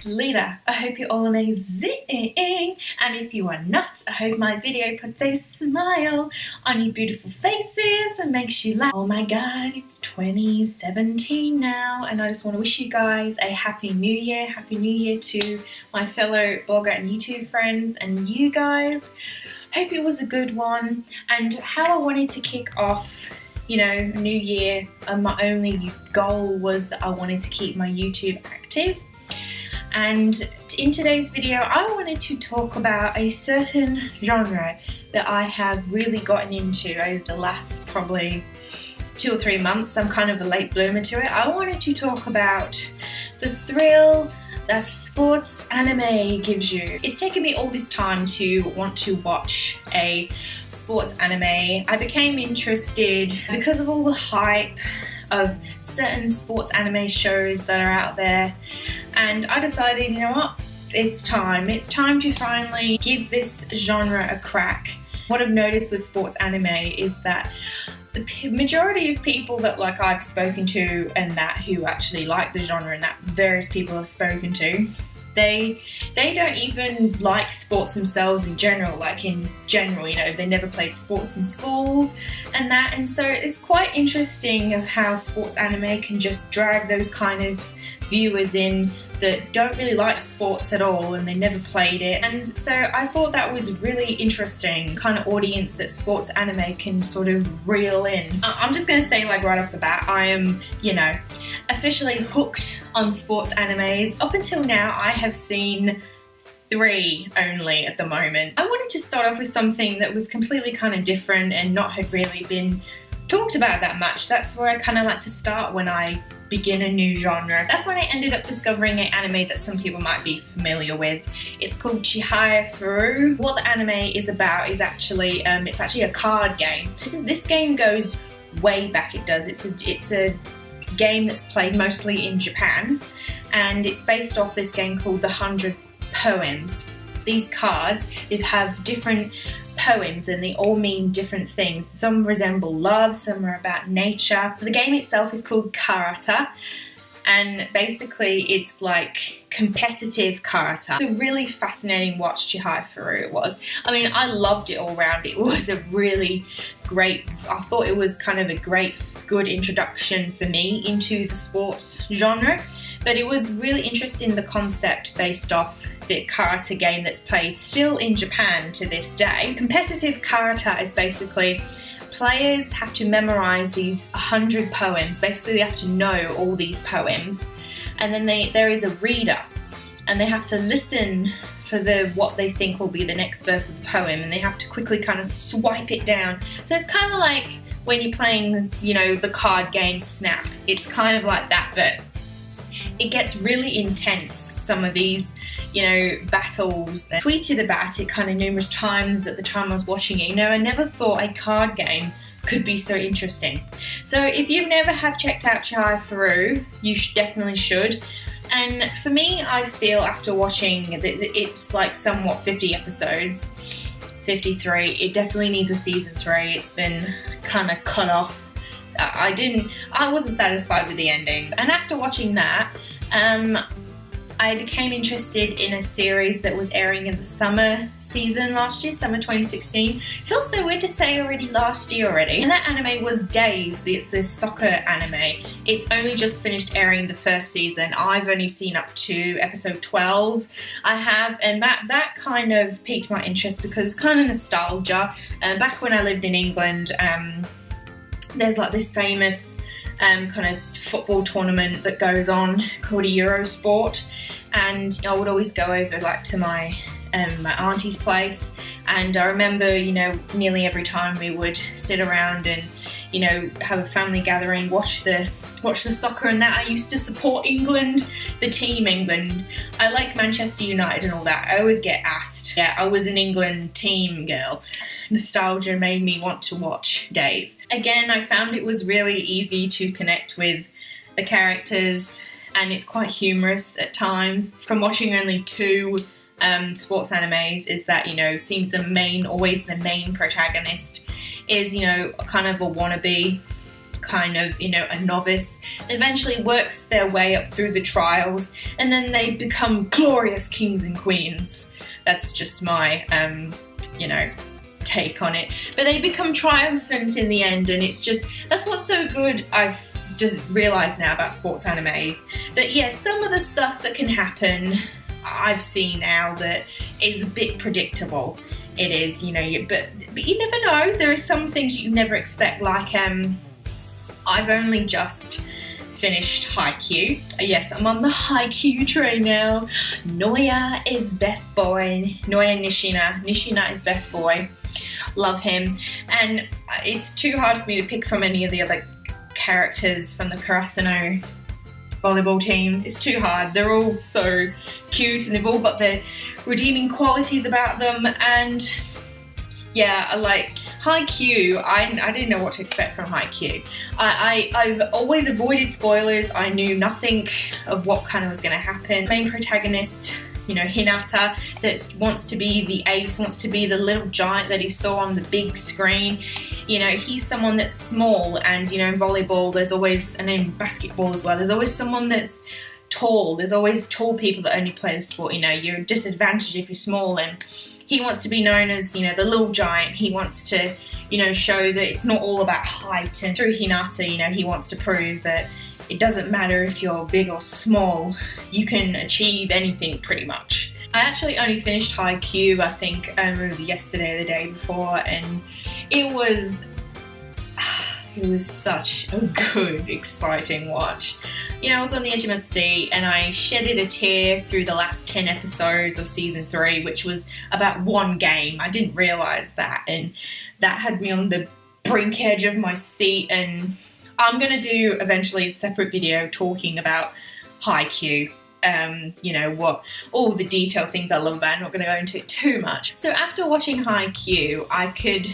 Lita. I hope you're all amazing, and if you are not, I hope my video puts a smile on your beautiful faces and makes you laugh. Oh my god, it's 2017 now, and I just want to wish you guys a happy new year. Happy new year to my fellow blogger and YouTube friends and you guys. Hope it was a good one, and how I wanted to kick off, you know, new year, my only goal was that I wanted to keep my YouTube active. And in today's video, I wanted to talk about a certain genre that I have really gotten into over the last probably 2 or 3 months. I'm kind of a late bloomer to it. I wanted to talk about the thrill that sports anime gives you. It's taken me all this time to want to watch a sports anime. I became interested because of all the hype of certain sports anime shows that are out there, and I decided, you know what, it's time to finally give this genre a crack. What I've noticed with sports anime is that the majority of people that I've spoken to and that who actually like the genre and that various people I've spoken to, they don't even like sports themselves in general. You know, they never played sports in school and that, and so it's quite interesting of how sports anime can just drag those kind of viewers in that don't really like sports at all and they never played it. And so I thought that was really interesting kind of audience that sports anime can sort of reel in. I'm just going to say right off the bat, I am, you know, officially hooked on sports animes. Up until now, I have seen 3 only at the moment. I wanted to start off with something that was completely kind of different and not had really been talked about that much. That's where I kind of like to start when I begin a new genre. That's when I ended up discovering an anime that some people might be familiar with. It's called Chihaya-Furu. What the anime is about is actually it's actually a card game. This game goes way back. It does. It's a game that's played mostly in Japan, and it's based off this game called The 100 Poems. These cards, they have different poems and they all mean different things. Some resemble love, some are about nature. The game itself is called Karata, and basically it's like competitive karata. It's a really fascinating watch, Chihaya-Furu it was. I mean, I loved it all round. It was a really great, I thought it was kind of a great, good introduction for me into the sports genre, but it was really interesting, the concept based off the karate game that's played still in Japan to this day. Competitive karata is basically players have to memorize these 100 poems. Basically, they have to know all these poems, and then there is a reader, and they have to listen for what they think will be the next verse of the poem, and they have to quickly kind of swipe it down. So it's kind of like when you're playing, you know, the card game Snap. It's kind of like that, but it gets really intense. Some of these, you know, battles. I tweeted about it kind of numerous times at the time I was watching it. You know, I never thought a card game could be so interesting. So if you never have checked out Chihaya-Furu, you definitely should. And for me, I feel after watching it's like somewhat 50 episodes, 53, it definitely needs a season 3. It's been kind of cut off. I wasn't satisfied with the ending. And after watching that, I became interested in a series that was airing in the summer season last year, summer 2016. It feels so weird to say already last year already. And that anime was Days. It's this soccer anime. It's only just finished airing the first season. I've only seen up to episode 12. I have, and that kind of piqued my interest because it's kind of nostalgia. Back when I lived in England, there's like this famous kind of football tournament that goes on called a Eurosport, and I would always go over to my auntie's place, and I remember, you know, nearly every time we would sit around and, you know, have a family gathering, watch the soccer and that. I used to support England, the team England. I like Manchester United and all that. I always get asked. Yeah, I was an England team girl. Nostalgia made me want to watch Days. Again, I found it was really easy to connect with the characters, and it's quite humorous at times. From watching only 2 sports animes, is that, you know, seems always the main protagonist is, you know, kind of a wannabe kind of, you know, a novice, eventually works their way up through the trials, and then they become glorious kings and queens. That's just my, you know, take on it. But they become triumphant in the end, and it's just, that's what's so good. I've just realised now about sports anime, that yes, some of the stuff that can happen, I've seen now that is a bit predictable. It is, you know, but you never know. There are some things you never expect, like I've only just finished Haikyuu. Yes, I'm on the Haikyuu train now. Noya is best boy. Noya Nishina. Nishina is best boy. Love him. And it's too hard for me to pick from any of the other characters from the Karasuno volleyball team. It's too hard. They're all so cute, and they've all got their redeeming qualities about them. And yeah, I like Haikyuu. I didn't know what to expect from Haikyuu. I've always avoided spoilers. I knew nothing of what kind of was going to happen. Main protagonist, you know, Hinata, that wants to be the ace, wants to be the little giant that he saw on the big screen. You know, he's someone that's small, and, you know, in volleyball there's always, and in basketball as well, there's always someone that's tall. There's always tall people that only play the sport. You know, you're disadvantaged if you're small, and he wants to be known as, you know, the little giant. He wants to, you know, show that it's not all about height, and through Hinata, you know, he wants to prove that it doesn't matter if you're big or small, you can achieve anything pretty much. I actually only finished Haikyuu, I think, yesterday or the day before, and it was such a good, exciting watch. You know, I was on the edge of my seat, and I shedded a tear through the last 10 episodes of season 3, which was about one game. I didn't realise that, and that had me on the brink edge of my seat. And I'm going to do eventually a separate video talking about Haikyuu. You know, what all the detailed things I love about it. I'm not going to go into it too much. So after watching Haikyuu, I could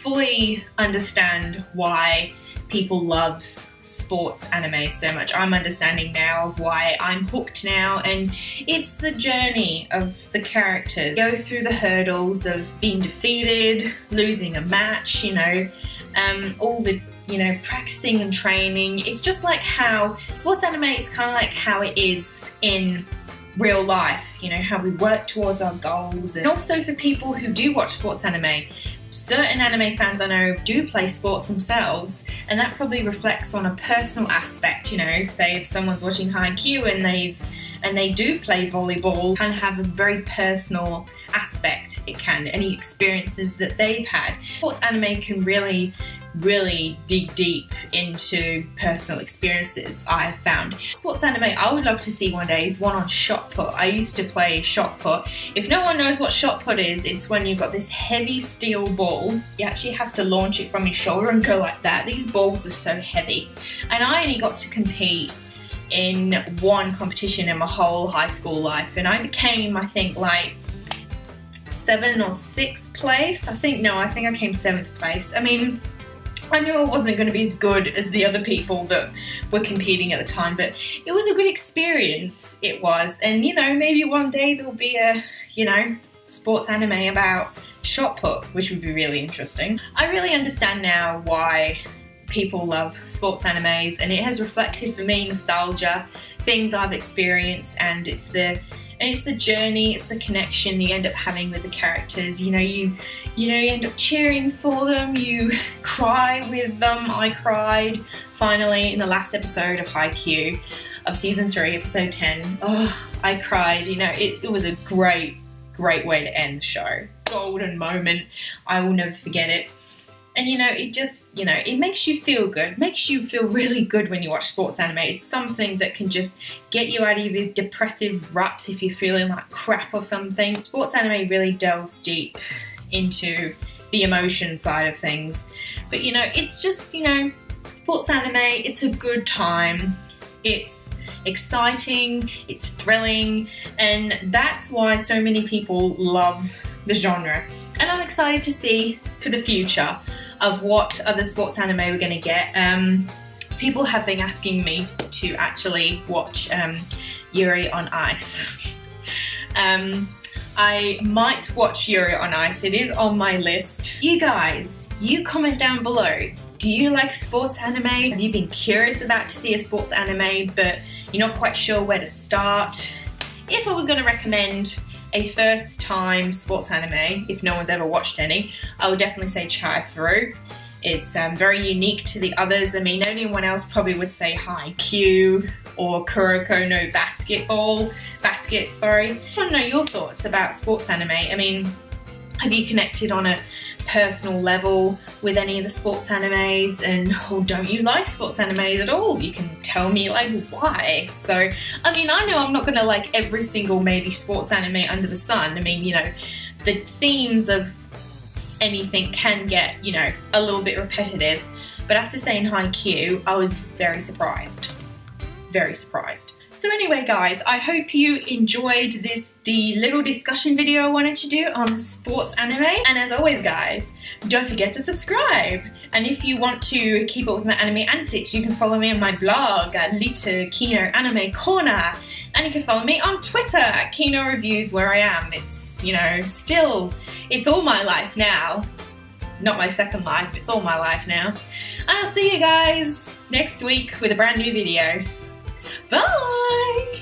fully understand why people love sports anime so much. I'm understanding now of why I'm hooked now, and it's the journey of the characters. Go through the hurdles of being defeated, losing a match, you know, all the, you know, practicing and training. It's just like how sports anime is kind of like how it is in real life, you know, how we work towards our goals. And also for people who do watch sports anime, certain anime fans I know do play sports themselves, and that probably reflects on a personal aspect. You know, say if someone's watching Haikyuu and they do play volleyball, kind of have a very personal aspect. It can, any experiences that they've had. Sports anime can really dig deep into personal experiences, I have found. Sports anime I would love to see one day is one on shot put. I used to play shot put. If no one knows what shot put is, it's when you've got this heavy steel ball. You actually have to launch it from your shoulder and go like that. These balls are so heavy. And I only got to compete in one competition in my whole high school life, and I became, I think, like 7th or 6th place. I think I came 7th place. I mean, I knew I wasn't going to be as good as the other people that were competing at the time, but it was a good experience. It was. And, you know, maybe one day there'll be a, you know, sports anime about shot put, which would be really interesting. I really understand now why people love sports animes, and it has reflected for me nostalgia, things I've experienced, and it's the journey, it's the connection you end up having with the characters. You know, you end up cheering for them, you cry with them. I cried finally in the last episode of Haikyuu of season 3, episode 10. Oh, I cried. You know, it was a great way to end the show. Golden moment. I will never forget it. And, you know, it just, you know, it makes you feel good. It makes you feel really good when you watch sports anime. It's something that can just get you out of your depressive rut if you're feeling like crap or something. Sports anime really delves deep into the emotion side of things. But, you know, it's just, you know, sports anime, it's a good time. It's exciting, it's thrilling, and that's why so many people love the genre. And I'm excited to see for the future of what other sports anime we're going to get. People have been asking me to actually watch Yuri on Ice. I might watch Yuri on Ice. It is on my list. You guys, you comment down below. Do you like sports anime? Have you been curious about to see a sports anime but you're not quite sure where to start? If I was going to recommend a first time sports anime, if no one's ever watched any, I would definitely say Chihayafuru. It's very unique to the others. I mean, anyone else probably would say Haikyuu or Kuroko no Basket. I want to know your thoughts about sports anime. I mean, have you connected on a personal level with any of the sports animes, or don't you like sports animes at all? You can tell me like why. So, I mean, I know I'm not going to like every single maybe sports anime under the sun. I mean, you know, the themes of anything can get, you know, a little bit repetitive, but after saying Haikyuu, I was very surprised. Very surprised. So anyway guys, I hope you enjoyed the little discussion video I wanted to do on sports anime. And as always guys, don't forget to subscribe. And if you want to keep up with my anime antics, you can follow me on my blog at Little Kino Anime Corner. And you can follow me on Twitter at Kino Reviews, where I am. It's, you know, still, it's all my life now. Not my second life, it's all my life now. And I'll see you guys next week with a brand new video. Bye!